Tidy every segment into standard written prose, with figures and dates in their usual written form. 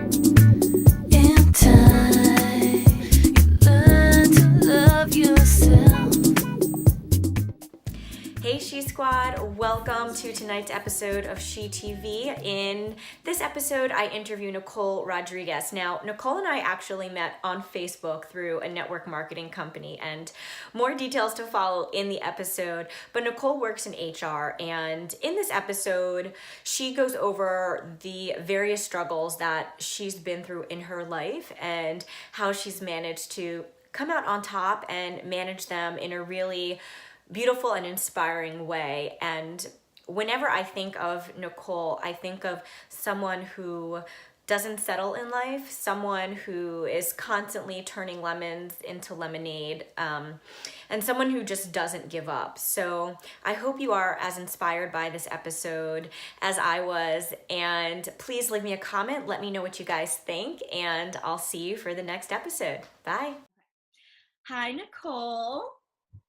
In time, you learn to love yourself. Hey She Squad, welcome to tonight's episode of SHEtv. In this episode, I interview Nicolle Rodriguez. Now, Nicolle and I actually met on Facebook through a network marketing company, and more details to follow in the episode. But Nicolle works in HR, and in this episode, she goes over the various struggles that she's been through in her life and how she's managed to come out on top and manage them in a really beautiful and inspiring way. And whenever I think of Nicolle, I think of someone who doesn't settle in life, someone who is constantly turning lemons into lemonade, and someone who just doesn't give up. So I hope you are as inspired by this episode as I was, and please leave me a comment, let me know what you guys think, and I'll see you for the next episode. Bye. Hi, Nicolle.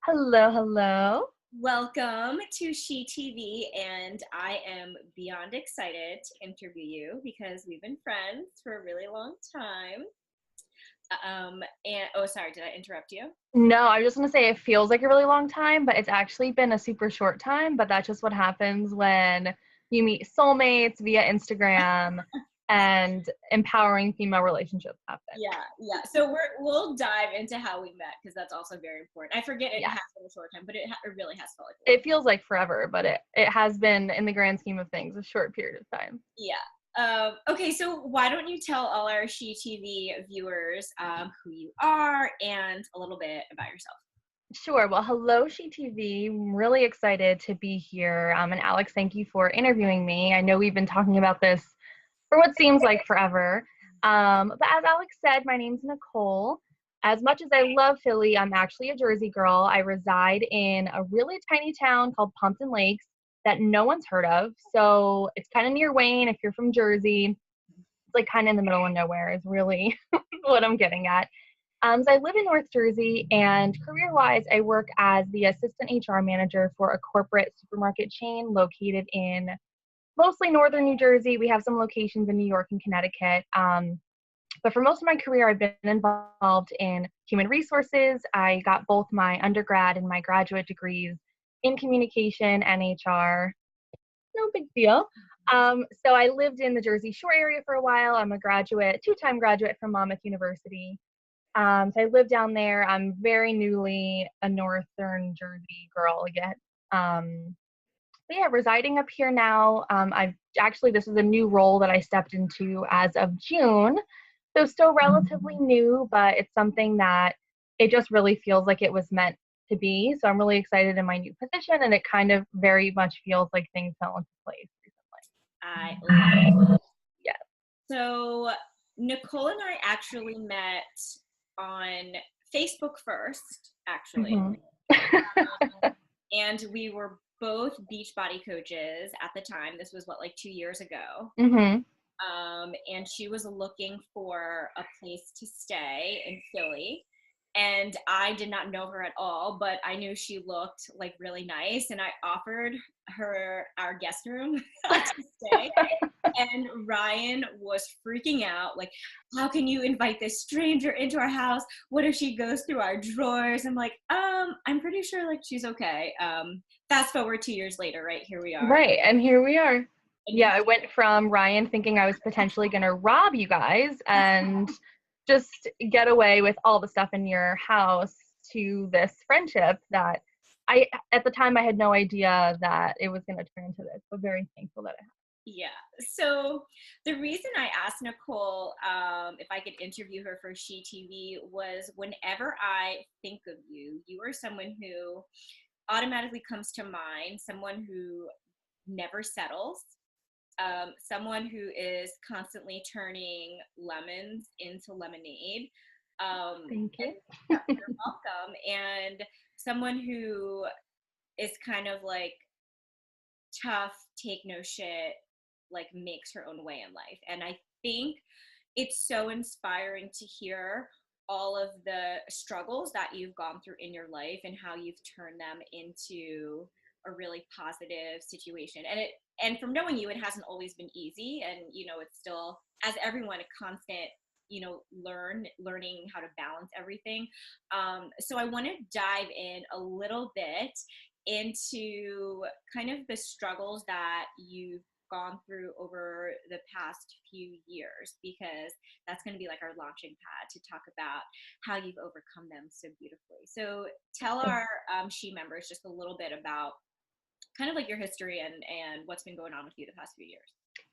Hello, hello. Welcome to SHEtv, and I am beyond excited to interview you because we've been friends for a really long time. Sorry, did I interrupt you? No, I was just going to say it feels like a really long time, but it's actually been a super short time, but that's just what happens when you meet soulmates via Instagram and empowering female relationships happen. Yeah. So we'll dive into how we met because that's also very important. I forget it has been a short time, but it really has felt like it feels like forever, but it has been, in the grand scheme of things, a short period of time. Yeah. Okay, so why don't you tell all our SHEtv viewers who you are and a little bit about yourself? Sure. Well, hello, SHEtv. I'm really excited to be here. And Alex, thank you for interviewing me. I know we've been talking about this for what seems like forever. But as Alex said, my name's Nicolle. As much as I love Philly, I'm actually a Jersey girl. I reside in a really tiny town called Pompton Lakes that no one's heard of. So it's kind of near Wayne if you're from Jersey. It's like kind of in the middle of nowhere is really what I'm getting at. So I live in North Jersey, and career-wise, I work as the assistant HR manager for a corporate supermarket chain located in mostly northern New Jersey. We have some locations in New York and Connecticut. But for most of my career, I've been involved in human resources. I got both my undergrad and my graduate degrees in communication and HR. No big deal. So I lived in the Jersey Shore area for a while. I'm a graduate, two-time graduate from Monmouth University. So I live down there. I'm very newly a northern Jersey girl again. But yeah, residing up here now. This is a new role that I stepped into as of June. So still relatively new, but it's something that it just really feels like it was meant to be. So I'm really excited in my new position, and it kind of very much feels like things fell into place recently. I love it. Yes. So Nicolle and I actually met on Facebook first, actually. Mm-hmm. And we were both Beachbody coaches at the time. This was like 2 years ago. Mm-hmm. And she was looking for a place to stay in Philly. And I did not know her at all, but I knew she looked like really nice. And I offered her our guest room to stay. And Ryan was freaking out, like, how can you invite this stranger into our house? What if she goes through our drawers? I'm like, I'm pretty sure like she's okay. Fast forward 2 years later, right? Here we are. Right, and here we are. Yeah, I went from Ryan thinking I was potentially going to rob you guys and just get away with all the stuff in your house to this friendship that at the time I had no idea that it was going to turn into this, but very thankful that it happened. Yeah. So the reason I asked Nicolle if I could interview her for SHEtv was whenever I think of you, you are someone who automatically comes to mind, someone who never settles, someone who is constantly turning lemons into lemonade. Thank you. You're welcome. And someone who is kind of like tough, take no shit, like makes her own way in life. And I think it's so inspiring to hear all of the struggles that you've gone through in your life and how you've turned them into a really positive situation. And from knowing you, it hasn't always been easy, and it's still as everyone, a constant, learning how to balance everything. So I want to dive in a little bit into kind of the struggles that you've gone through over the past few years, because that's going to be like our launching pad to talk about how you've overcome them so beautifully. So tell our She members just a little bit about kind of like your history and what's been going on with you the past few years.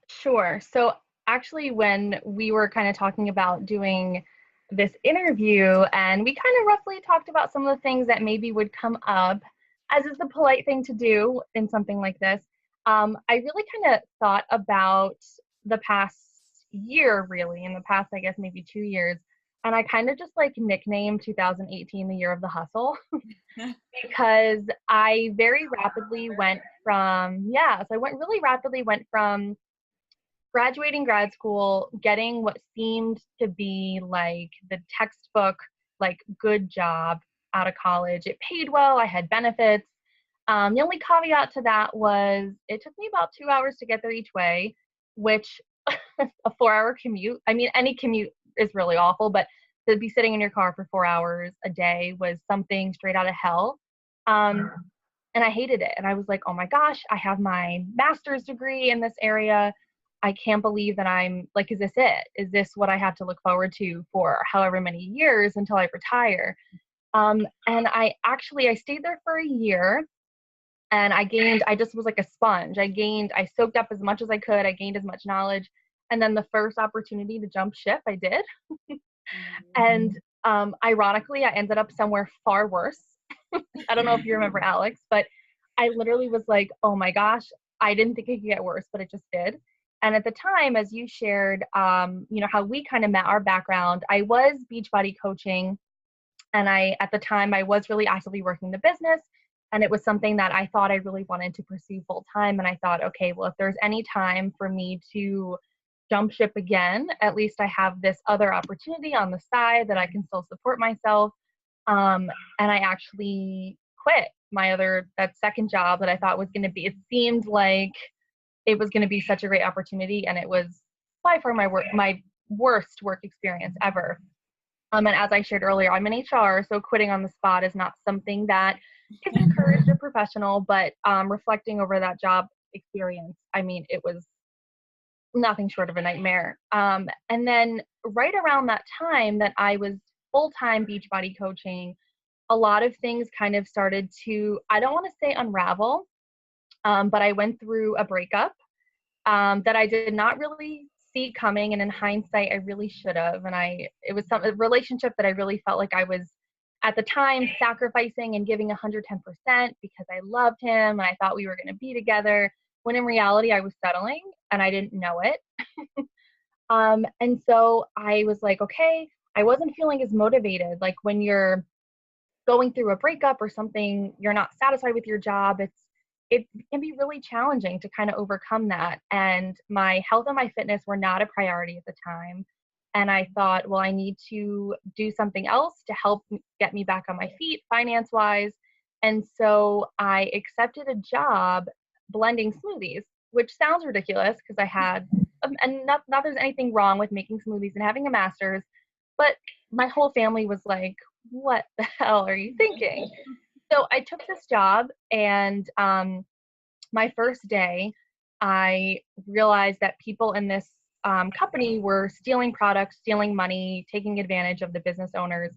Sure. So actually, when we were kind of talking about doing this interview, and we kind of roughly talked about some of the things that maybe would come up, as is the polite thing to do in something like this, I really kind of thought about the past year, really, in the past, I guess, maybe 2 years. And I kind of just like nicknamed 2018 the year of the hustle because I very rapidly went from, so I really rapidly went from graduating grad school, getting what seemed to be like the textbook, like good job out of college. It paid well, I had benefits. The only caveat to that was it took me about 2 hours to get there each way, which a 4 hour commute. I mean, any commute is really awful, but to be sitting in your car for 4 hours a day was something straight out of hell. And I hated it. And I was like, oh my gosh, I have my master's degree in this area. I can't believe that I'm like, is this it? Is this what I have to look forward to for however many years until I retire? And I stayed there for a year, and I just was like a sponge. I soaked up as much as I could. I gained as much knowledge. And then the first opportunity to jump ship, I did. And ironically, I ended up somewhere far worse. I don't know if you remember Alex, but I literally was like, oh my gosh, I didn't think it could get worse, but it just did. And at the time, as you shared, how we kind of met, our background, I was Beachbody coaching. And at the time, I was really actively working the business. And it was something that I thought I really wanted to pursue full time. And I thought, okay, well, if there's any time for me to jump ship again, at least I have this other opportunity on the side that I can still support myself. And I actually quit that second job that I thought was going to be, it seemed like it was going to be such a great opportunity. And it was by far my worst work experience ever. And as I shared earlier, I'm in HR, so quitting on the spot is not something that is encouraged or professional, but reflecting over that job experience, I mean, it was nothing short of a nightmare. And then right around that time that I was full-time Beachbody coaching, a lot of things kind of started to, I don't want to say unravel, but I went through a breakup that I did not really see coming, and in hindsight, I really should have. And it was a relationship that I really felt like I was at the time sacrificing and giving 110% because I loved him and I thought we were going to be together, when in reality I was settling and I didn't know it. And so I was like, okay, I wasn't feeling as motivated. Like when you're going through a breakup or something, you're not satisfied with your job, it can be really challenging to kind of overcome that. And my health and my fitness were not a priority at the time. And I thought, well, I need to do something else to help get me back on my feet finance wise. And so I accepted a job blending smoothies, which sounds ridiculous because I had, and not there's anything wrong with making smoothies and having a master's, but my whole family was like, what the hell are you thinking? So I took this job, and my first day, I realized that people in this company were stealing products, stealing money, taking advantage of the business owners.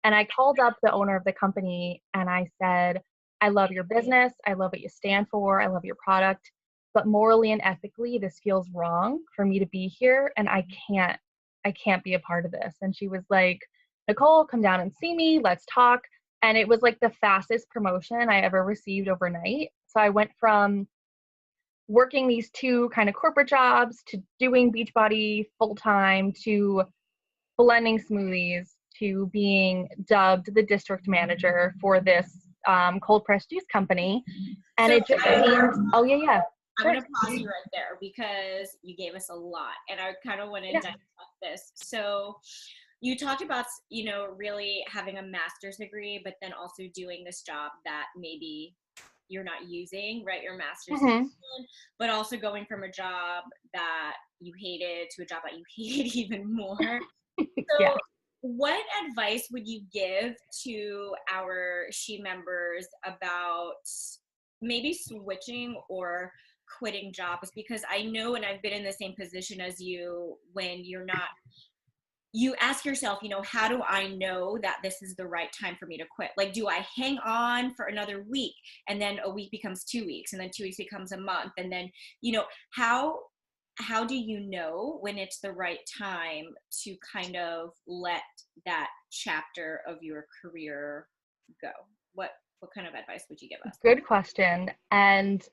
And I called up the owner of the company and I said, I love your business. I love what you stand for. I love your product. But morally and ethically, this feels wrong for me to be here. And I can't be a part of this. And she was like, Nicolle, come down and see me. Let's talk. And it was like the fastest promotion I ever received overnight. So I went from working these two kind of corporate jobs to doing Beachbody full-time to blending smoothies to being dubbed the district manager for this cold pressed juice company. And So it just seemed, oh yeah. I'm going to pause you right there because you gave us a lot, and I kind of want to dissect this. So you talked about, really having a master's degree, but then also doing this job that maybe you're not using, right? Your master's, but also going from a job that you hated to a job that you hated even more. Yeah. So what advice would you give to our She members about maybe switching or quitting jobs? Because I know, and I've been in the same position as you, when you ask yourself, how do I know that this is the right time for me to quit? Like, do I hang on for another week, and then a week becomes 2 weeks, and then 2 weeks becomes a month, and then, how do you know when it's the right time to kind of let that chapter of your career go? What kind of advice would you give us? Good question. And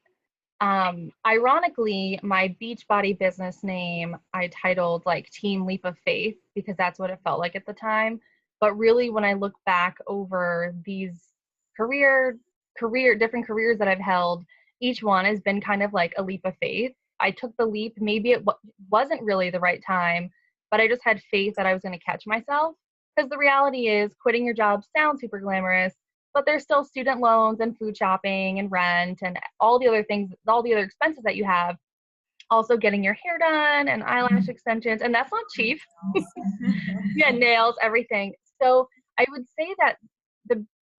ironically, my Beachbody business name I titled like Team Leap of Faith because that's what it felt like at the time. But really, when I look back over these different careers that I've held, each one has been kind of like a leap of faith. I took the leap. Maybe it wasn't really the right time, but I just had faith that I was going to catch myself. Because the reality is, quitting your job sounds super glamorous, but there's still student loans and food shopping and rent and all the other things, all the other expenses that you have. Also getting your hair done and eyelash extensions, and that's not cheap. Yeah, nails, everything. So I would say that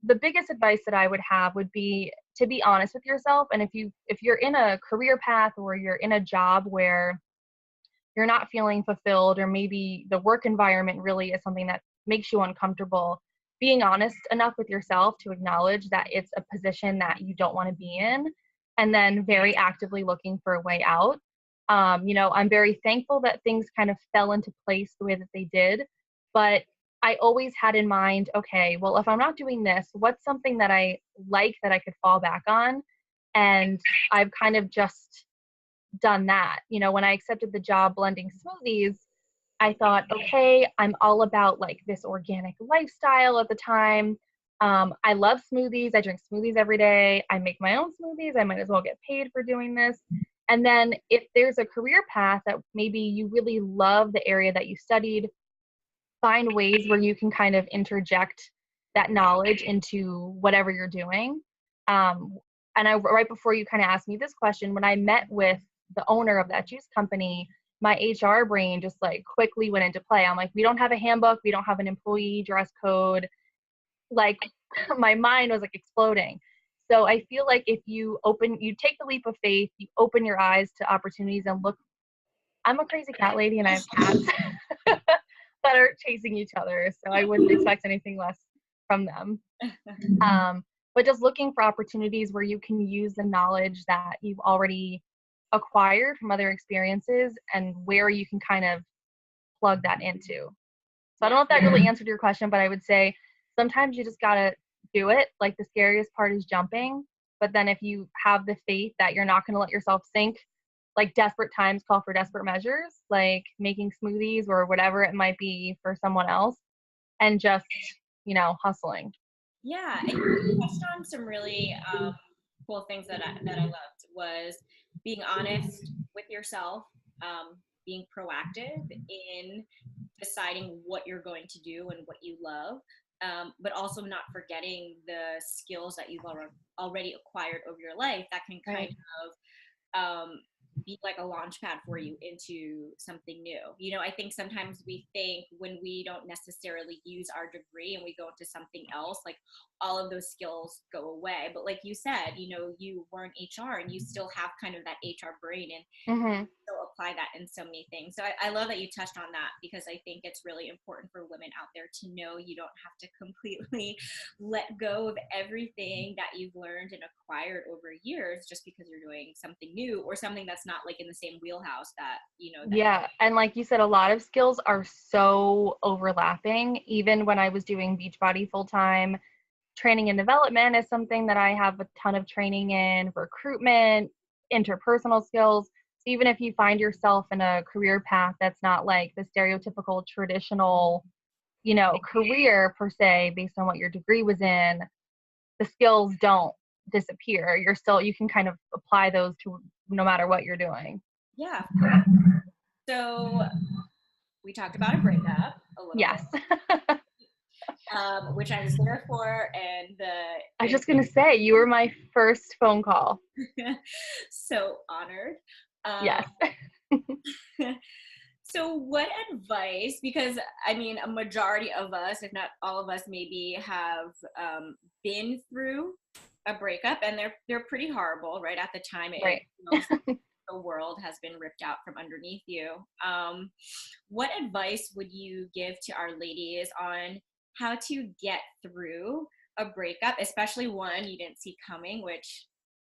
the biggest advice that I would have would be to be honest with yourself. And if you're in a career path or you're in a job where you're not feeling fulfilled, or maybe the work environment really is something that makes you uncomfortable, being honest enough with yourself to acknowledge that it's a position that you don't want to be in, and then very actively looking for a way out. I'm very thankful that things kind of fell into place the way that they did, but I always had in mind, okay, well, if I'm not doing this, what's something that I like that I could fall back on? And I've kind of just done that. When I accepted the job blending smoothies, I thought, okay, I'm all about like this organic lifestyle at the time. I love smoothies. I drink smoothies every day. I make my own smoothies. I might as well get paid for doing this. And then if there's a career path that maybe you really love the area that you studied, find ways where you can kind of interject that knowledge into whatever you're doing. Right before you kind of asked me this question, when I met with the owner of that juice company, my HR brain just like quickly went into play. I'm like, we don't have a handbook. We don't have an employee dress code. Like my mind was like exploding. So I feel like if you take the leap of faith, you open your eyes to opportunities and look. I'm a crazy cat lady and I have cats that are chasing each other. So I wouldn't expect anything less from them. But just looking for opportunities where you can use the knowledge that you've already acquired from other experiences and where you can kind of plug that into. So I don't know if that really answered your question, but I would say sometimes you just gotta do it. Like the scariest part is jumping, but then if you have the faith that you're not gonna let yourself sink, like desperate times call for desperate measures, like making smoothies or whatever it might be for someone else, and just, hustling. Yeah, and you touched on some really cool things that I loved was being honest with yourself, being proactive in deciding what you're going to do and what you love, but also not forgetting the skills that you've already acquired over your life that can kind of be like a launch pad for you into something new. I think sometimes we think when we don't necessarily use our degree and we go into something else, like all of those skills go away. But like you said, you were in HR and you still have kind of that HR brain and still apply that in so many things. So I love that you touched on that because I think it's really important for women out there to know you don't have to completely let go of everything that you've learned and acquired over years just because you're doing something new or something that's not like in the same wheelhouse that Yeah, and like you said, a lot of skills are so overlapping. Even when I was doing Beachbody full time, training and development is something that I have a ton of training in, recruitment, interpersonal skills. So even if you find yourself in a career path that's not like the stereotypical traditional, career per se, based on what your degree was in, the skills don't disappear. You can kind of apply those to no matter what you're doing. Yeah. So we talked about a breakup a little Yes. bit, which I was there for, and I was just going to say, you were my first phone call. so honored. Yes. So what advice, because I mean, a majority of us, if not all of us, maybe have been through a breakup, and they're pretty horrible, right? At the time, it Right. feels like the world has been ripped out from underneath you. What advice would you give to our ladies on how to get through a breakup, especially one you didn't see coming, which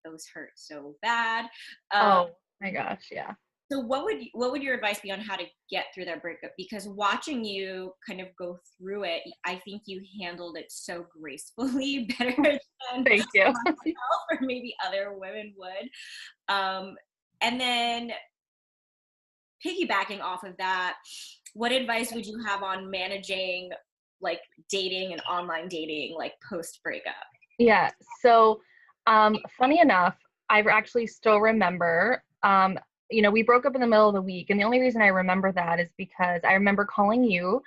those hurt so bad. Oh my gosh, yeah. So what would your advice be on how to get through that breakup? Because watching you kind of go through it, I think you handled it so gracefully, better than Thank you. myself or maybe other women would. And then piggybacking off of that, what advice would you have on managing like dating and online dating like post breakup? Yeah. So, funny enough, I actually still remember, we broke up in the middle of the week, and the only reason I remember that is because I remember calling you,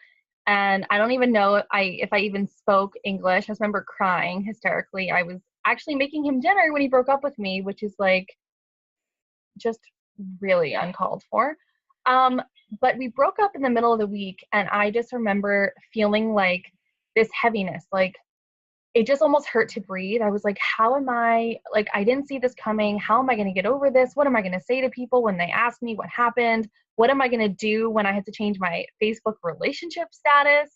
and I don't even know if I even spoke English. I just remember crying hysterically. I was actually making him dinner when he broke up with me, which is like just really uncalled for. Um, but we broke up in the middle of the week, and I just remember feeling like this heaviness, like it just almost hurt to breathe. I was like, how am I, like, I didn't see this coming. How am I going to get over this? What am I going to say to people when they ask me what happened? What am I going to do when I had to change my Facebook relationship status?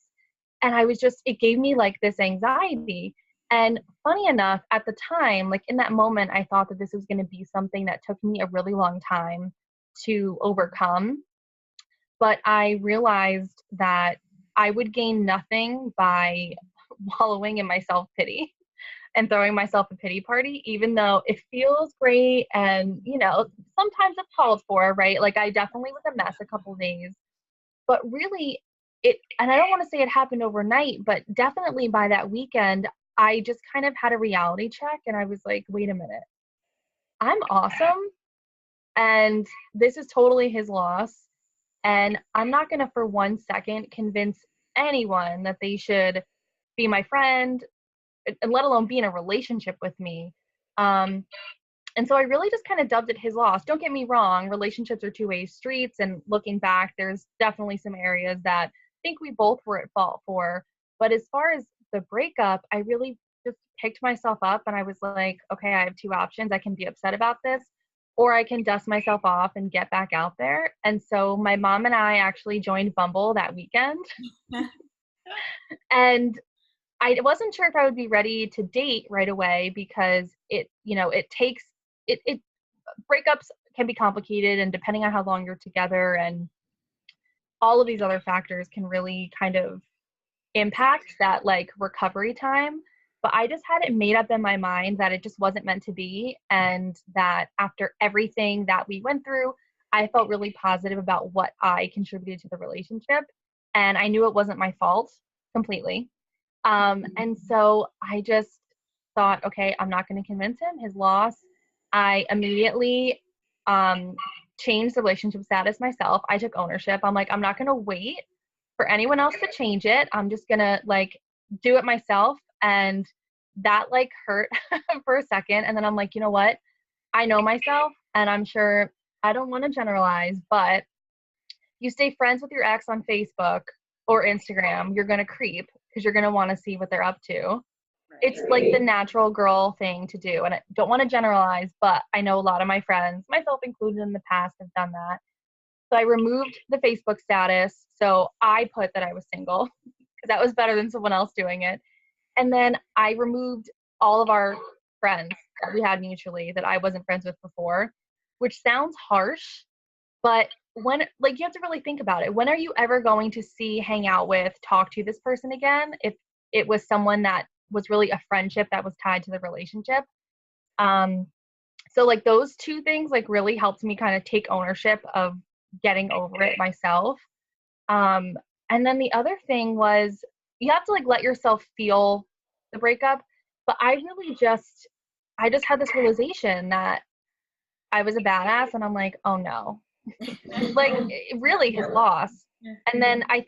And I was just, it gave me like this anxiety. And funny enough, at the time, like in that moment, I thought that this was going to be something that took me a really long time to overcome. But I realized that I would gain nothing by wallowing in my self pity and throwing myself a pity party, even though it feels great and, sometimes it's called for, right? Like I definitely was a mess a couple days, but really and I don't want to say it happened overnight, but definitely by that weekend, I just kind of had a reality check and I was like, wait a minute, I'm awesome. And this is totally his loss. And I'm not going to for 1 second convince anyone that they should be my friend, and let alone be in a relationship with me. Um, and so I really just kind of dubbed it his loss. Don't get me wrong, relationships are two-way streets. And looking back, there's definitely some areas that I think we both were at fault for. But as far as the breakup, I really just picked myself up and I was like, okay, I have two options. I can be upset about this, or I can dust myself off and get back out there. And so my mom and I actually joined Bumble that weekend. And I wasn't sure if I would be ready to date right away because it takes it breakups can be complicated, and depending on how long you're together and all of these other factors can really kind of impact that like recovery time. But I just had it made up in my mind that it just wasn't meant to be, and that after everything that we went through, I felt really positive about what I contributed to the relationship, and I knew it wasn't my fault completely. And so I just thought, okay, I'm not going to convince him. His loss. I immediately changed the relationship status myself. I took ownership. I'm like, I'm not going to wait for anyone else to change it. I'm just going to like do it myself. And that like hurt for a second. And then I'm like, you know what? I know myself, and I'm sure I don't want to generalize, but you stay friends with your ex on Facebook or Instagram, you're going to creep because you're going to want to see what they're up to. It's like the natural girl thing to do. And I don't want to generalize, but I know a lot of my friends, myself included in the past, have done that. So I removed the Facebook status. So I put that I was single because that was better than someone else doing it. And then I removed all of our friends that we had mutually that I wasn't friends with before, which sounds harsh, but when, like, you have to really think about it. When are you ever going to see, hang out with, talk to this person again if it was someone that was really a friendship that was tied to the relationship? Um, so like those two things like really helped me kind of take ownership of getting over it myself. Um, and then the other thing was you have to like let yourself feel the breakup. But I just had this realization that I was a badass, and I'm like, oh no, like really his loss. And then I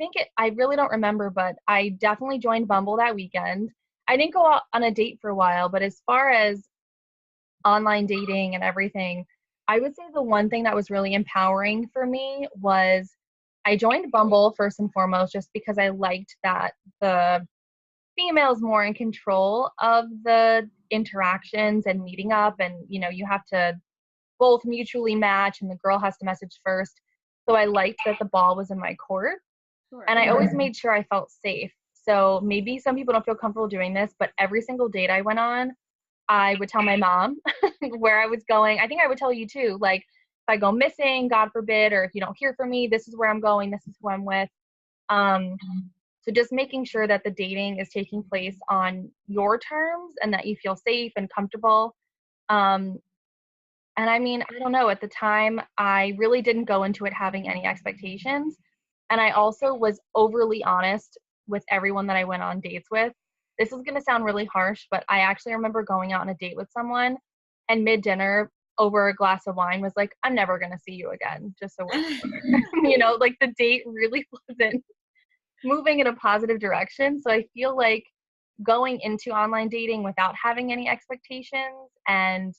really don't remember, but I definitely joined Bumble that weekend. I didn't go out on a date for a while, but as far as online dating and everything, I would say the one thing that was really empowering for me was I joined Bumble first and foremost just because I liked that the female's more in control of the interactions and meeting up, and you have to both mutually match and the girl has to message first. So I liked that the ball was in my court, and I always made sure I felt safe. So maybe some people don't feel comfortable doing this, but every single date I went on, I would tell my mom where I was going. I think I would tell you too, like if I go missing, God forbid, or if you don't hear from me, this is where I'm going, this is who I'm with. Um, so just making sure that the dating is taking place on your terms and that you feel safe and comfortable. Um, and I mean, I don't know, at the time, I really didn't go into it having any expectations. And I also was overly honest with everyone that I went on dates with. This is going to sound really harsh, but I actually remember going out on a date with someone and mid-dinner over a glass of wine was like, I'm never going to see you again, just so we're clear. Like the date really wasn't moving in a positive direction. So I feel like going into online dating without having any expectations and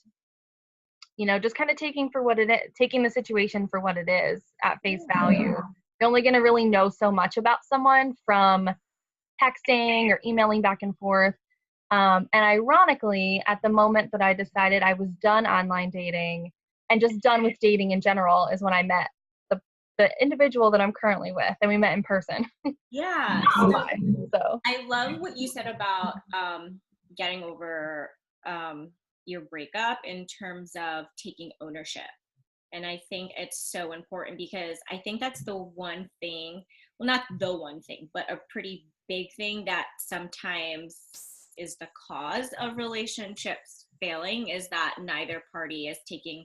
just kind of taking the situation for what it is at face value. You're only going to really know so much about someone from texting or emailing back and forth. And ironically, at the moment that I decided I was done online dating and just done with dating in general is when I met the individual that I'm currently with, and we met in person. Yeah. So I love what you said about getting over your breakup in terms of taking ownership. And I think it's so important because I think that's the one thing, well, not the one thing, but a pretty big thing that sometimes is the cause of relationships failing is that neither party is taking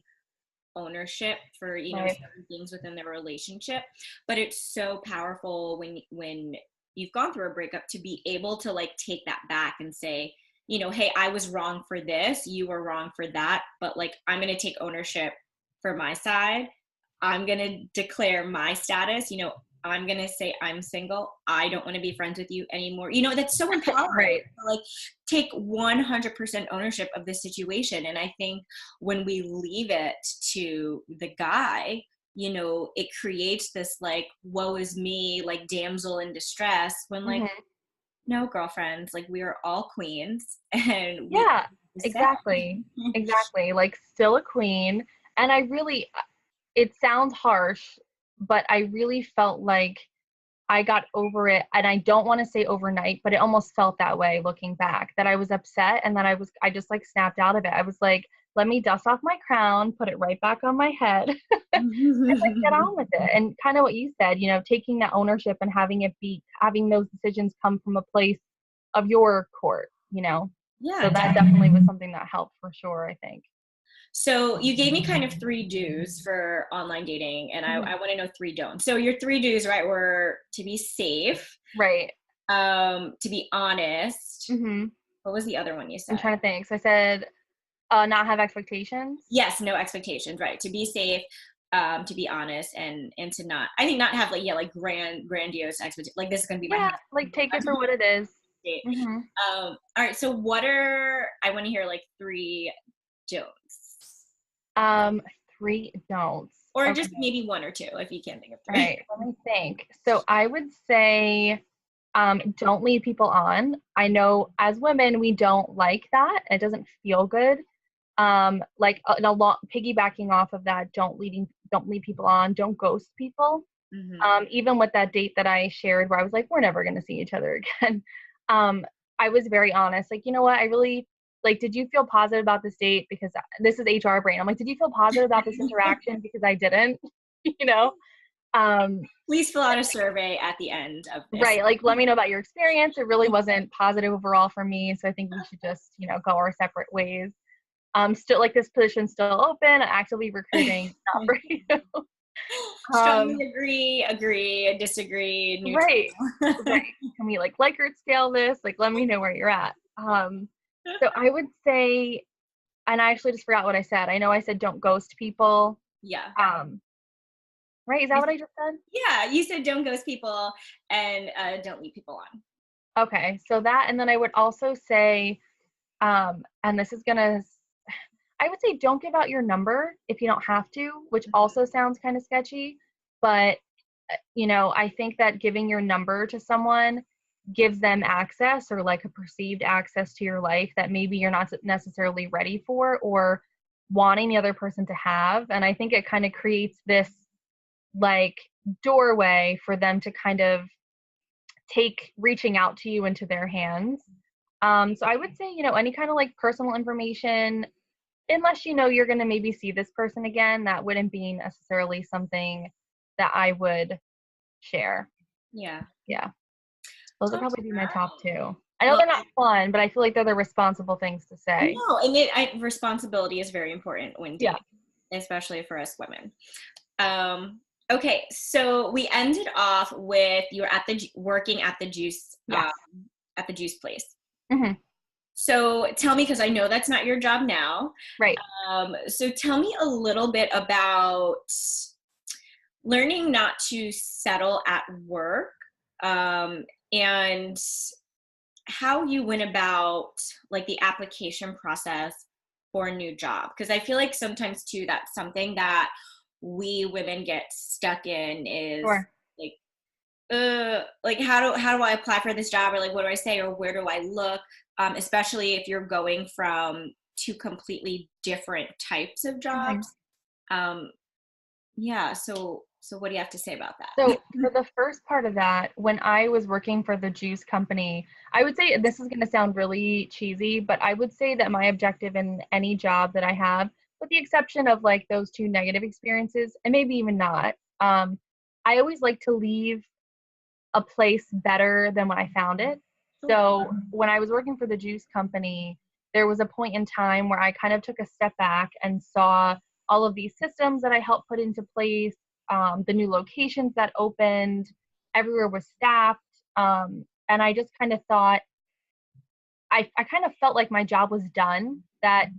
ownership for right. certain things within the relationship. But it's so powerful when you've gone through a breakup to be able to like take that back and say, hey, I was wrong for this, you were wrong for that, but like I'm going to take ownership for my side. I'm going to declare my status. I'm going to say I'm single. I don't want to be friends with you anymore. That's so empowering. Right. Like take 100% ownership of the situation. And I think when we leave it to the guy, it creates this like, woe is me, like damsel in distress when like, no, girlfriends, like we are all queens and yeah, exactly. Exactly. Like still a queen. And it sounds harsh, but I really felt like I got over it, and I don't want to say overnight, but it almost felt that way looking back, that I was upset and that I just like snapped out of it. I was like, let me dust off my crown, put it right back on my head and like get on with it. And kind of what you said, taking that ownership and having those decisions come from a place of your court. Yeah. So that definitely was something that helped for sure, I think. So you gave me kind of 3 do's for online dating, and I want to know 3 don'ts. So your 3 do's, right, were to be safe, right? To be honest. What was the other one you said? I'm trying to think. So I said not have expectations. Yes, no expectations, right? To be safe, to be honest, and to not, I think not have like grandiose expectations. Like this is gonna be my like take it for what it is. All right. So I want to hear like 3 don'ts. 3 don'ts. Or okay. just maybe 1 or 2 if you can't think of 3. All right, let me think. So I would say don't lead people on. I know as women we don't like that. It doesn't feel good. Like piggybacking off of that, don't lead people on, don't ghost people. Even with that date that I shared where I was like, we're never gonna see each other again. I was very honest. Like, you know what? I really like, did you feel positive about this date? Because this is HR brain. I'm like, did you feel positive about this interaction? Because I didn't, Please fill out a survey at the end of this. Right. Like, let me know about your experience. It really wasn't positive overall for me. So I think we should just, go our separate ways. Still like this position's still open, actively recruiting. Not for you. Strongly agree, disagree, neutral. Right. Right. Can we like Likert scale this? Like, let me know where you're at. So I would say, and I actually just forgot what I said. I know I said don't ghost people. Yeah. Right? Is that what I just said? Yeah, you said don't ghost people and don't lead people on. Okay, so that, and then I would also say, and this is gonna, I would say don't give out your number if you don't have to, which also sounds kind of sketchy. But, I think that giving your number to someone gives them access or like a perceived access to your life that maybe you're not necessarily ready for or wanting the other person to have. And I think it kind of creates this like doorway for them to kind of take reaching out to you into their hands. So I would say, any kind of like personal information, unless you're going to maybe see this person again, that wouldn't be necessarily something that I would share. Yeah. Yeah. Those would All probably be my top right. two. I know Well, they're not fun, but I feel like they're the responsible things to say. no, and responsibility is very important when Yeah. dating, especially for us women. Okay, so we ended off with you were working at the juice Yes. at the juice place. Hmm. So tell me, because I know that's not your job now. Right. So tell me a little bit about learning not to settle at work, and how you went about like the application process for a new job. Because I feel like sometimes too, that's something that we women get stuck in is Sure. like how do I apply for this job, or like what do I say, or where do I look, especially if you're going from two completely different types of Mhm. jobs. Yeah, so what do you have to say about that? So for the first part of that, when I was working for the juice company, I would say this is going to sound really cheesy, but I would say that my objective in any job that I have, with the exception of like those two negative experiences, and maybe even not, I always like to leave a place better than when I found it. So when I was working for the juice company, there was a point in time where I kind of took a step back and saw all of these systems that I helped put into place, the new locations that opened, everywhere was staffed. And I just kind of thought, I kind of felt like my job was done, that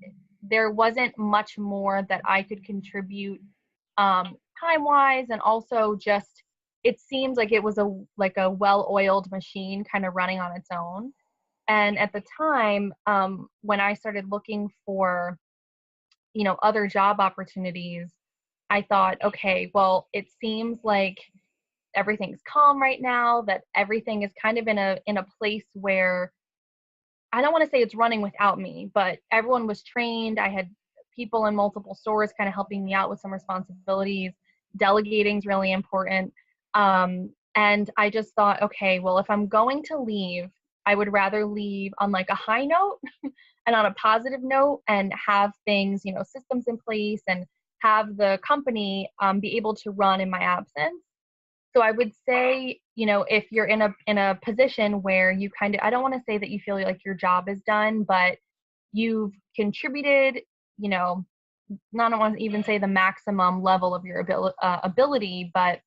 there wasn't much more that I could contribute time wise, and also just it seems like it was a well-oiled machine kind of running on its own. And at the time, when I started looking for other job opportunities, I thought, okay, well, it seems like everything's calm right now, that everything is kind of in a place where I don't want to say it's running without me, but everyone was trained. I had people in multiple stores kind of helping me out with some responsibilities. Delegating is really important. And I just thought, okay, well, if I'm going to leave, I would rather leave on like a high note and on a positive note, and have things, systems in place, and have the company be able to run in my absence. So I would say, if you're in a position where you kind of, I don't want to say that you feel like your job is done, but you've contributed, I don't want to even say the maximum level of your ability, but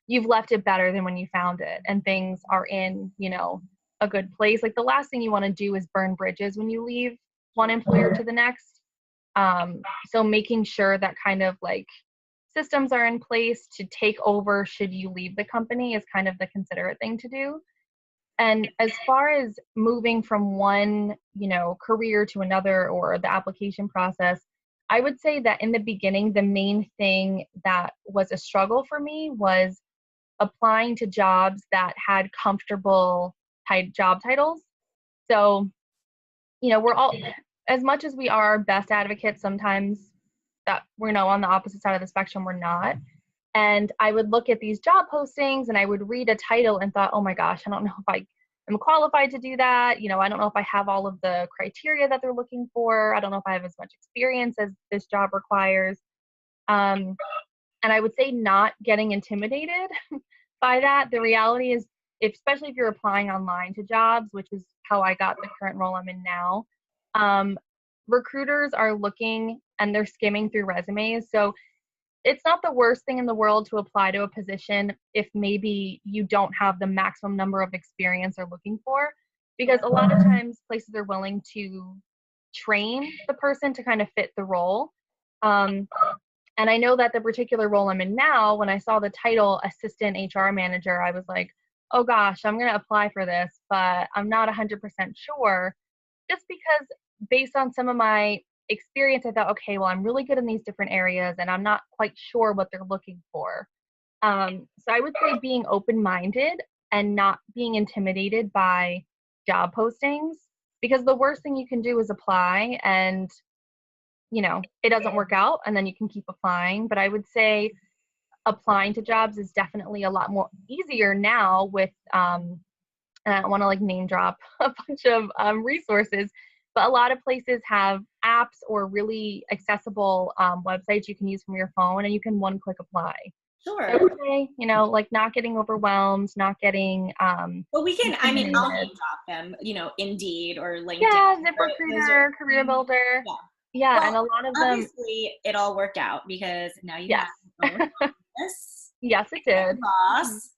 you've left it better than when you found it, and things are in, a good place. Like the last thing you want to do is burn bridges when you leave one employer to the next. So making sure that kind of like systems are in place to take over should you leave the company is kind of the considerate thing to do. And as far as moving from one, career to another, or the application process, I would say that in the beginning, the main thing that was a struggle for me was applying to jobs that had comfortable job titles. So, we're all, as much as we are best advocates, sometimes that we're on the opposite side of the spectrum, we're not. And I would look at these job postings and I would read a title and thought, oh my gosh, I don't know if I am qualified to do that. I don't know if I have all of the criteria that they're looking for. I don't know if I have as much experience as this job requires. And I would say not getting intimidated by that. The reality is, especially if you're applying online to jobs, which is how I got the current role I'm in now, recruiters are looking and they're skimming through resumes. So it's not the worst thing in the world to apply to a position if maybe you don't have the maximum number of experience they're looking for, because a lot of times places are willing to train the person to kind of fit the role. And I know that the particular role I'm in now, when I saw the title assistant HR manager, I was like, oh gosh, I'm going to apply for this, but I'm not 100% sure, just because based on some of my experience, I thought, okay, well, I'm really good in these different areas and I'm not quite sure what they're looking for. So I would say being open-minded and not being intimidated by job postings, because the worst thing you can do is apply and, it doesn't work out and then you can keep applying. But I would say applying to jobs is definitely a lot more easier now with, and I don't want to like name drop a bunch of resources, but a lot of places have apps or really accessible websites you can use from your phone and you can one click apply. So I Sure. would say, like not getting overwhelmed, not getting Well, I mean, I'll name intimidated. drop them, Indeed or LinkedIn. Yeah, Those are, ZipRecruiter, Career Builder. yeah. Yeah, Well, and a lot of them, obviously it all worked out because now you yes. have your own office, Yes, it did. boss.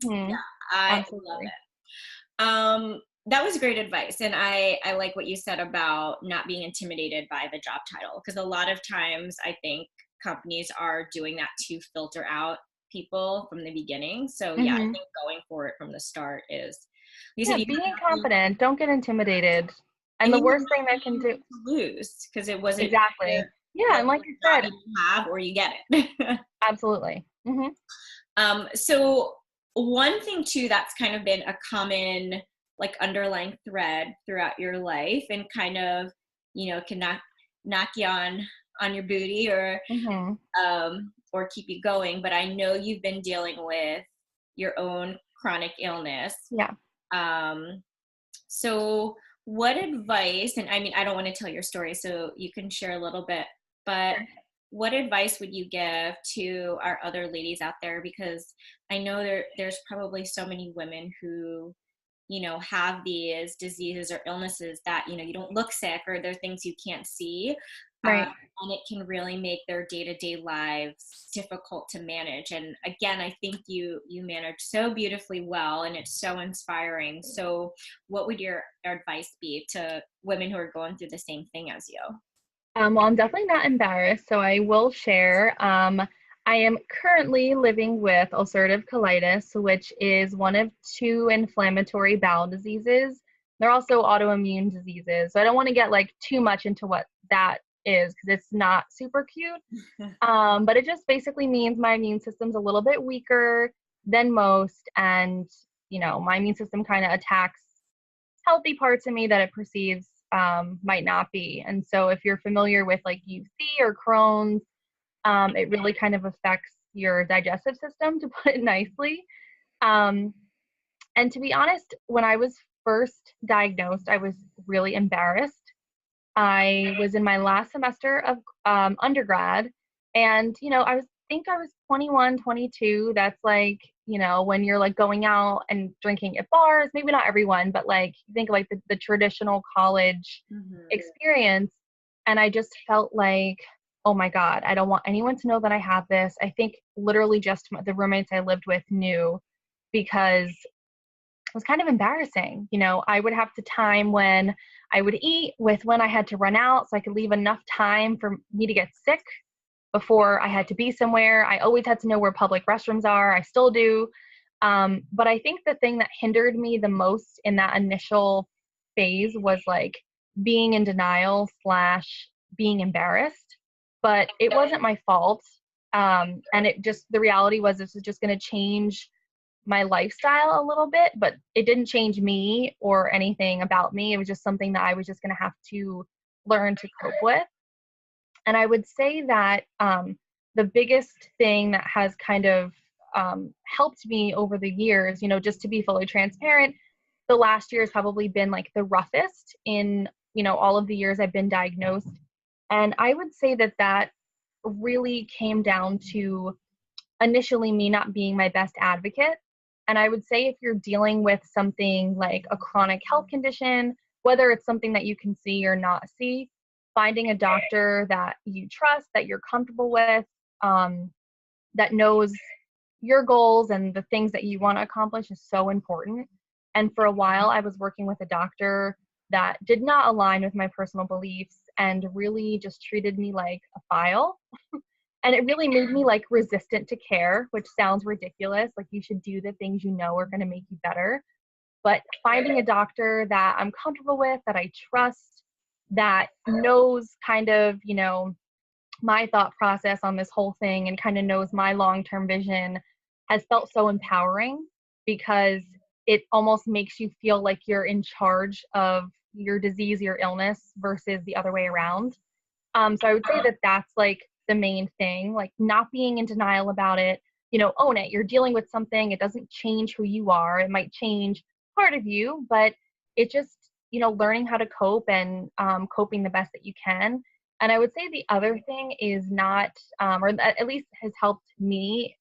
Hmm. Yeah, I love Absolutely. it. That was great advice. And I like what you said about not being intimidated by the job title, because a lot of times I think companies are doing that to filter out people from the beginning. So yeah, I Hmm. think going for it from the start is, you said Yeah, you being have nothing, confident, don't get intimidated. And and the you have worst thing that can do, nothing to lose because it wasn't exactly. either Yeah, like and like a I job said, you don't have or you get it. absolutely. Hmm. So one thing too that's kind of been a common like underlying thread throughout your life and kind of can knock you on your booty Hmm. or keep you going, but I know you've been dealing with your own chronic illness. Yeah. um so what advice, and I mean, I don't want to tell your story, so you can share a little bit, but what advice would you give to our other ladies out there? Because I know there's probably so many women who, have these diseases or illnesses that, you don't look sick or there are things you can't see. Um, Right. and it can really make their day-to-day lives difficult to manage. And again, I think you manage so beautifully well and it's so inspiring. So what would your advice be to women who are going through the same thing as you? Well, I'm definitely not embarrassed, so I will share. I am currently living with ulcerative colitis, which is one of two inflammatory bowel diseases. They're also autoimmune diseases, so I don't want to get like too much into what that is because it's not super cute. But it just basically means my immune system's a little bit weaker than most, and my immune system kind of attacks healthy parts of me that it perceives might not be. And so if you're familiar with like UC or Crohn's, it really kind of affects your digestive system, to put it nicely. Um, and to be honest, when I was first diagnosed, I was really embarrassed. I was in my last semester of undergrad, and I was 21, 22. That's like, when you're like going out and drinking at bars, maybe not everyone, but like you think like the traditional college Mhm. experience. And I just felt like, oh my God, I don't want anyone to know that I have this. I think literally just the roommates I lived with knew, because it was kind of embarrassing. I would have to time when I would eat with when I had to run out so I could leave enough time for me to get sick before I had to be somewhere. I always had to know where public restrooms are. I still do. But I think the thing that hindered me the most in that initial phase was like being in denial slash being embarrassed. But it wasn't my fault. And the reality was this was just going to change my lifestyle a little bit, but it didn't change me or anything about me. It was just something that I was just going to have to learn to cope with. And I would say that the biggest thing that has kind of helped me over the years, just to be fully transparent, the last year has probably been like the roughest in, all of the years I've been diagnosed. And I would say that that really came down to initially me not being my best advocate. And I would say if you're dealing with something like a chronic health condition, whether it's something that you can see or not see, finding a doctor that you trust, that you're comfortable with, that knows your goals and the things that you want to accomplish is so important. And for a while, I was working with a doctor that did not align with my personal beliefs and really just treated me like a file. And it really made me like resistant to care, which sounds ridiculous. Like you should do the things you know are going to make you better. But finding a doctor that I'm comfortable with, that I trust, that knows kind of, you know, my thought process on this whole thing and kind of knows my long-term vision has felt so empowering because it almost makes you feel like you're in charge of your disease, your illness versus the other way around. So I would say that that's like the main thing, like not being in denial about it, you know, own it. You're dealing with something. It doesn't change who you are. It might change part of you, but it just, you know, learning how to cope and coping the best that you can. And I would say the other thing is not, or at least has helped me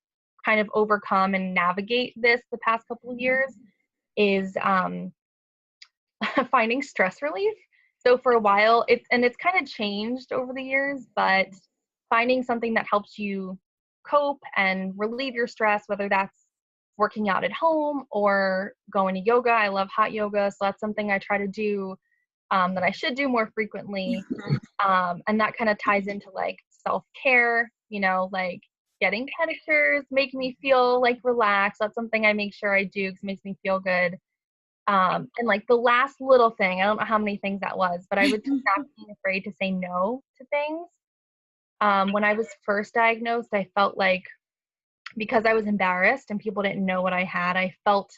kind of overcome and navigate this the past couple of years is finding stress relief. So for a while, it's kind of changed over the years, but finding something that helps you cope and relieve your stress, whether that's working out at home or going to yoga. I love hot yoga, so that's something I try to do that I should do more frequently. And that kind of ties into like self-care, you know, like getting pedicures make me feel like relaxed. That's something I make sure I do because it makes me feel good. And like the last little thing, I don't know how many things that was, but I would just not being afraid to say no to things. When I was first diagnosed, I felt like because I was embarrassed and people didn't know what I had, I felt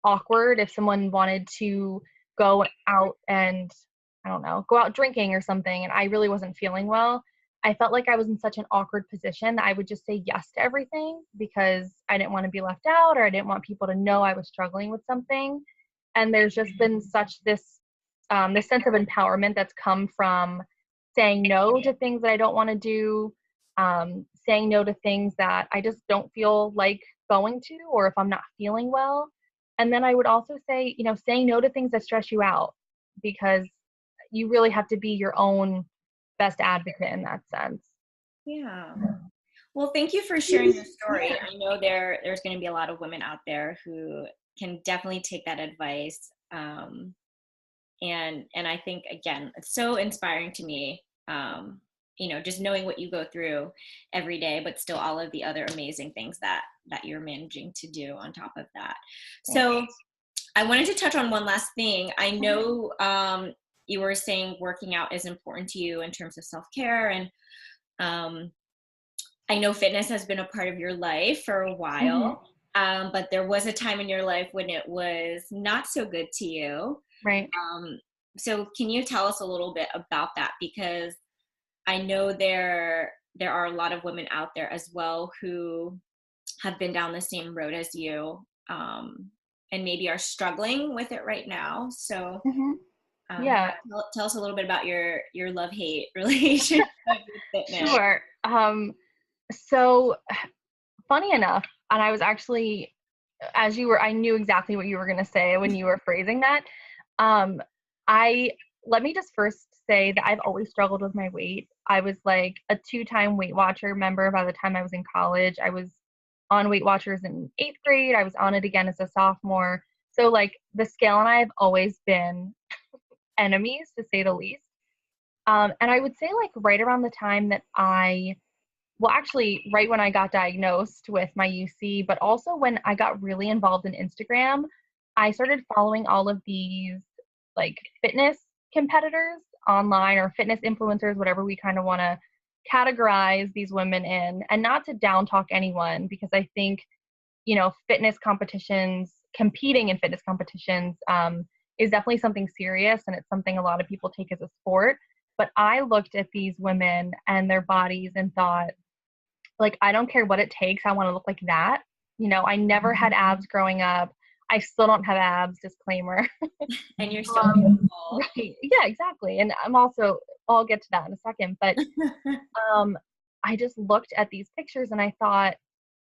awkward if someone wanted to go out and, I don't know, go out drinking or something, and I really wasn't feeling well. I felt like I was in such an awkward position that I would just say yes to everything because I didn't want to be left out or I didn't want people to know I was struggling with something. And there's just been such this sense of empowerment that's come from saying no to things that I don't want to do, saying no to things that I just don't feel like going to, or if I'm not feeling well. And then I would also say, you know, saying no to things that stress you out because you really have to be your own best advocate in that sense. Yeah. Well, thank you for sharing your story. I know there's going to be a lot of women out there who can definitely take that advice. And I think, again, it's so inspiring to me, you know, just knowing what you go through every day, but still all of the other amazing things that you're managing to do on top of that. So I wanted to touch on one last thing. I know you were saying working out is important to you in terms of self-care, and I know fitness has been a part of your life for a while, but there was a time in your life when it was not so good to you. Right. So can you tell us a little bit about that? Because I know there are a lot of women out there as well who have been down the same road as you, and maybe are struggling with it right now. So Yeah. tell us a little bit about your love-hate relationship with fitness. Sure. So funny enough, and I was actually, I knew exactly what you were going to say when you were phrasing that. Let me just first say that I've always struggled with my weight. I was like a 2-time Weight Watcher member by the time I was in college. I was on Weight Watchers in 8th grade. I was on it again as a sophomore. So like the scale and I have always been enemies, to say the least. And I would say like right around the time that actually right when I got diagnosed with my UC, but also when I got really involved in Instagram, I started following all of these like fitness competitors online, or fitness influencers, whatever we kind of want to categorize these women in. And not to down talk anyone, because I think, you know, competing in fitness competitions is definitely something serious, and it's something a lot of people take as a sport. But I looked at these women and their bodies and thought, like, I don't care what it takes. I want to look like that. You know, I never had abs growing up. I still don't have abs, disclaimer. And you're still beautiful. Right. Yeah, exactly. And I'll get to that in a second. But I just looked at these pictures and I thought,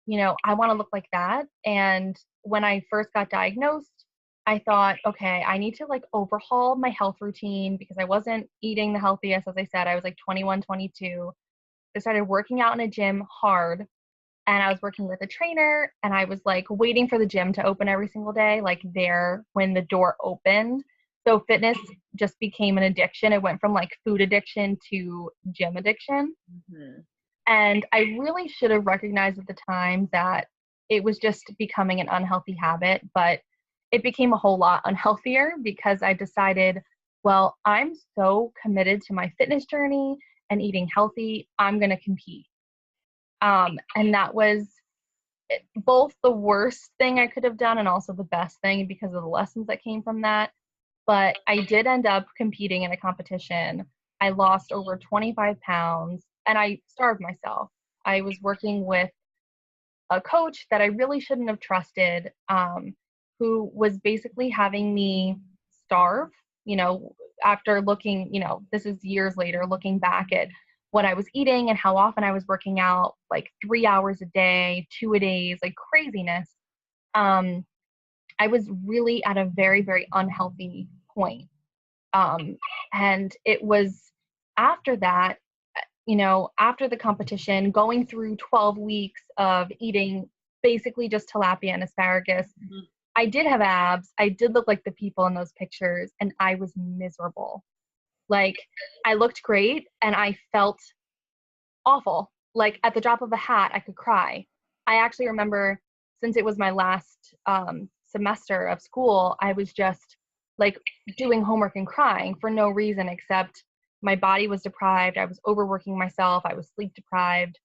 you know, I want to look like that. And when I first got diagnosed, I thought, okay, I need to like overhaul my health routine because I wasn't eating the healthiest. As I said, I was like 21, 22. I started working out in a gym hard, and I was working with a trainer, and I was like waiting for the gym to open every single day, like there when the door opened. So fitness just became an addiction. It went from like food addiction to gym addiction. And I really should have recognized at the time that it was just becoming an unhealthy habit, but it became a whole lot unhealthier because I decided well, I'm so committed to my fitness journey and eating healthy, I'm going to compete. And that was both the worst thing I could have done and also the best thing because of the lessons that came from that. But I did end up competing in a competition. I lost over 25 pounds and I starved myself. I was working with a coach that I really shouldn't have trusted, who was basically having me starve, you know, after looking, this is years later, looking back at what I was eating and how often I was working out, like 3 hours a day, 2 a days, like craziness. Um, I was really at a very, very unhealthy point. Um, and it was after that, after the competition, going through 12 weeks of eating basically just tilapia and asparagus, I did have abs. I did look like the people in those pictures, and I was miserable. Like, I looked great, and I felt awful. Like, at the drop of a hat, I could cry. I actually remember, since it was my last semester of school, I was just like doing homework and crying for no reason except my body was deprived. I was overworking myself. I was sleep deprived.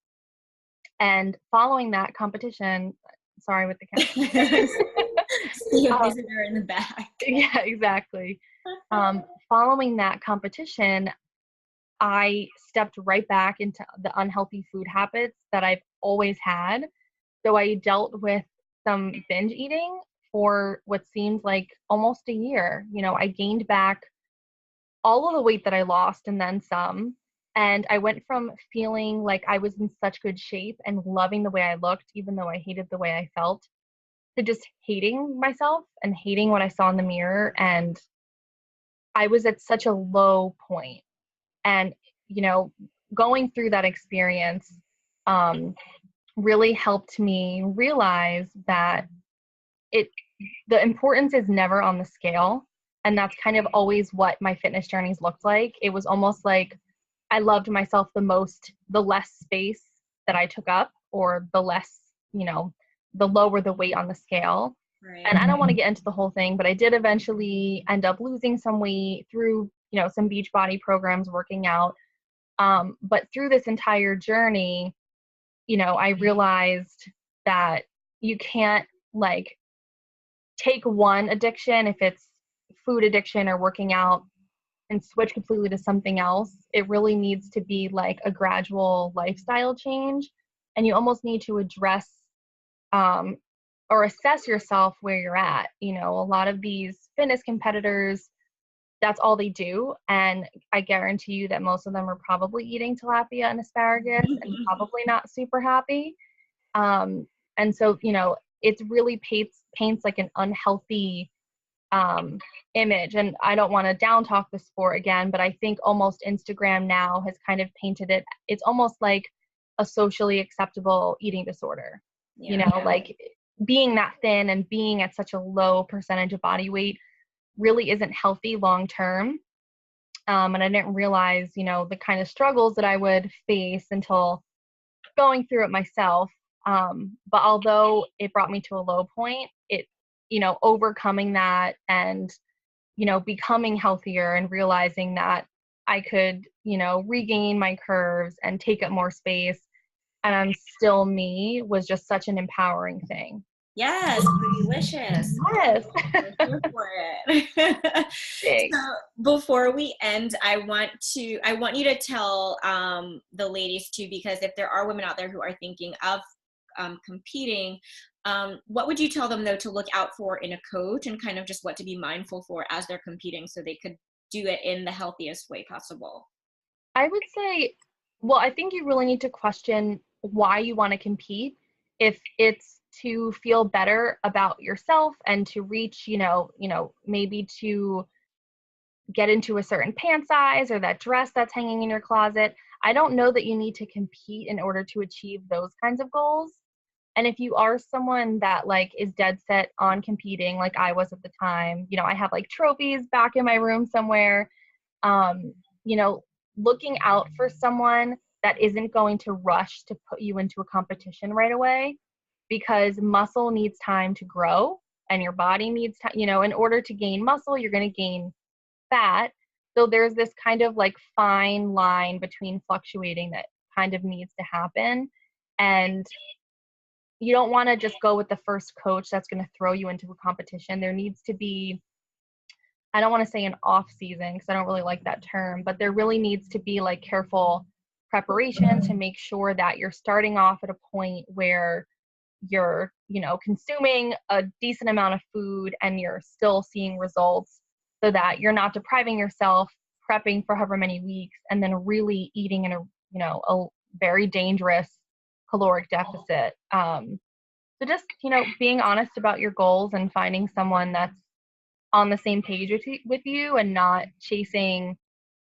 And following that competition, sorry with the camera. See a visitor in the back. Yeah, exactly. Following that competition, I stepped right back into the unhealthy food habits that I've always had. So I dealt with some binge eating for what seemed like almost a year. I gained back all of the weight that I lost and then some. And I went from feeling like I was in such good shape and loving the way I looked, even though I hated the way I felt, to just hating myself and hating what I saw in the mirror. And I was at such a low point. And, going through that experience really helped me realize that the importance is never on the scale. And that's kind of always what my fitness journeys looked like. It was almost like I loved myself the less space that I took up, or the less, the lower the weight on the scale. Right. And I don't want to get into the whole thing, but I did eventually end up losing some weight through, some beach body programs, working out. But through this entire journey, I realized that you can't like take one addiction, if it's food addiction or working out, and switch completely to something else. It really needs to be like a gradual lifestyle change. And you almost need to address or assess yourself where you're at. A lot of these fitness competitors, that's all they do. And I guarantee you that most of them are probably eating tilapia and asparagus and probably not super happy. And so, it really paints like an unhealthy image. And I don't want to down talk the sport again, but I think almost Instagram now has kind of painted it. It's almost like a socially acceptable eating disorder, like being that thin and being at such a low percentage of body weight really isn't healthy long term. And I didn't realize, the kind of struggles that I would face until going through it myself. But although it brought me to a low point, it, overcoming that and, becoming healthier and realizing that I could, regain my curves and take up more space and I'm still me was just such an empowering thing. Yes, delicious. Yes. Here for it. So before we end, I want you to tell the ladies too, because if there are women out there who are thinking of competing, what would you tell them though to look out for in a coach, and kind of just what to be mindful for as they're competing so they could do it in the healthiest way possible? I would say, well, I think you really need to question why you want to compete. If it's to feel better about yourself and to reach, maybe to get into a certain pant size or that dress that's hanging in your closet. I don't know that you need to compete in order to achieve those kinds of goals. And if you are someone that like is dead set on competing, like I was at the time, I have like trophies back in my room somewhere, you know, looking out for someone that isn't going to rush to put you into a competition right away, because muscle needs time to grow and your body needs time, in order to gain muscle, you're going to gain fat. So there's this kind of like fine line between fluctuating that kind of needs to happen. And you don't want to just go with the first coach that's going to throw you into a competition. There needs to be, I don't want to say an off season because I don't really like that term, but there really needs to be like careful preparation to make sure that you're starting off at a point where you're, consuming a decent amount of food and you're still seeing results, so that you're not depriving yourself, prepping for however many weeks, and then really eating in a very dangerous caloric deficit. So just, being honest about your goals and finding someone that's on the same page with you and not chasing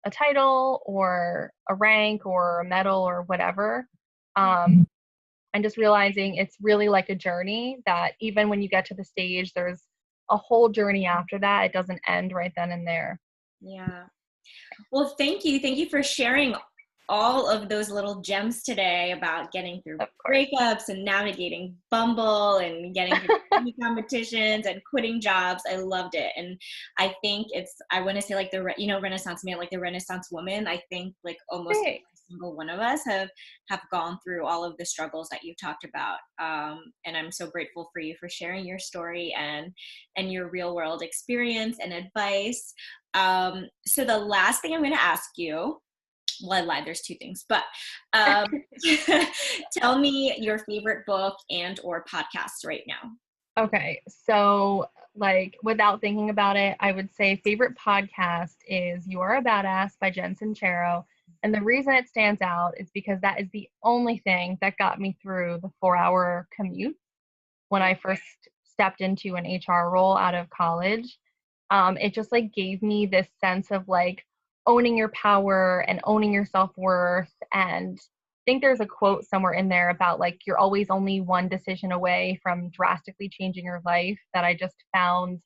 a title or a rank or a medal or whatever. And just realizing it's really like a journey, that even when you get to the stage, there's a whole journey after that. It doesn't end right then and there. Yeah. Well, thank you. Thank you for sharing all of those little gems today about getting through breakups and navigating Bumble and getting through competitions and quitting jobs. I loved it. And I think I want to say like Renaissance man, like the Renaissance woman. I think like almost every single one of us have gone through all of the struggles that you've talked about. And I'm so grateful for you for sharing your story and your real world experience and advice. So the last thing I'm going to ask you, well, I lied, there's two things, but tell me your favorite book and or podcasts right now. Okay, so like without thinking about it, I would say favorite podcast is You Are a Badass by Sincero. And the reason it stands out is because that is the only thing that got me through the 4-hour commute when I first stepped into an HR role out of college. It just like gave me this sense of like owning your power and owning your self-worth. And I think there's a quote somewhere in there about like you're always only one decision away from drastically changing your life, that I just found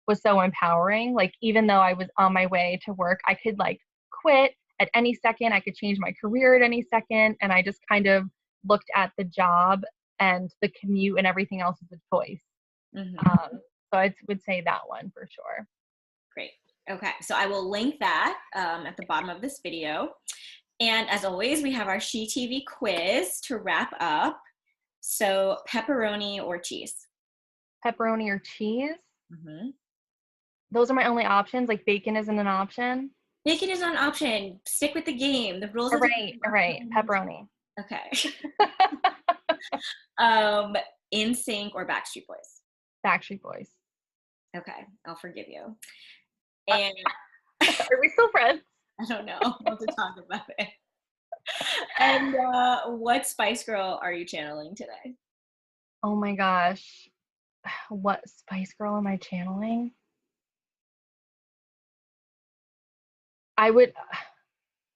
was so empowering. Like even though I was on my way to work, I could like quit at any second. I could change my career at any second. And I just kind of looked at the job and the commute and everything else as a choice. So I would say that one for sure. Great. Okay, so I will link that at the bottom of this video. And as always, we have our SHEtv quiz to wrap up. So pepperoni or cheese? Pepperoni or cheese? Those are my only options. Like bacon isn't an option. Bacon is not an option. Stick with the game. The rules. All right. Pepperoni. Okay. NSYNC or Backstreet Boys? Backstreet Boys. Okay, I'll forgive you. And are we still friends? I don't know. We'll have to talk about it. And what Spice Girl are you channeling today? Oh my gosh. What Spice Girl am I channeling?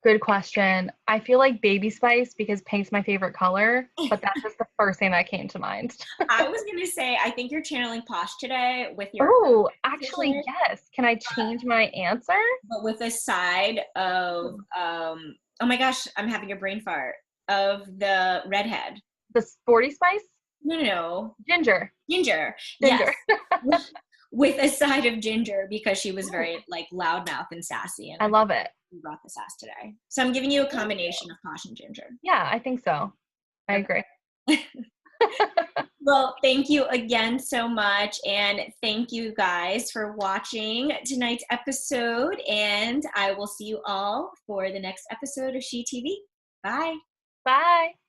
Good question. I feel like Baby Spice because pink's my favorite color, but that's just the first thing that came to mind. I was going to say, I think you're channeling Posh today with your... Oh, actually, yes. Can I change my answer? But with a side of, oh my gosh, I'm having a brain fart, of the redhead. The Sporty Spice? No. Ginger. Yes. With a side of Ginger because she was very like loudmouth and sassy. And I love it. You brought the sass today. So I'm giving you a combination of Posh and Ginger. Yeah, I think so. I agree. Well, thank you again so much. And thank you guys for watching tonight's episode. And I will see you all for the next episode of SHEtv. Bye. Bye.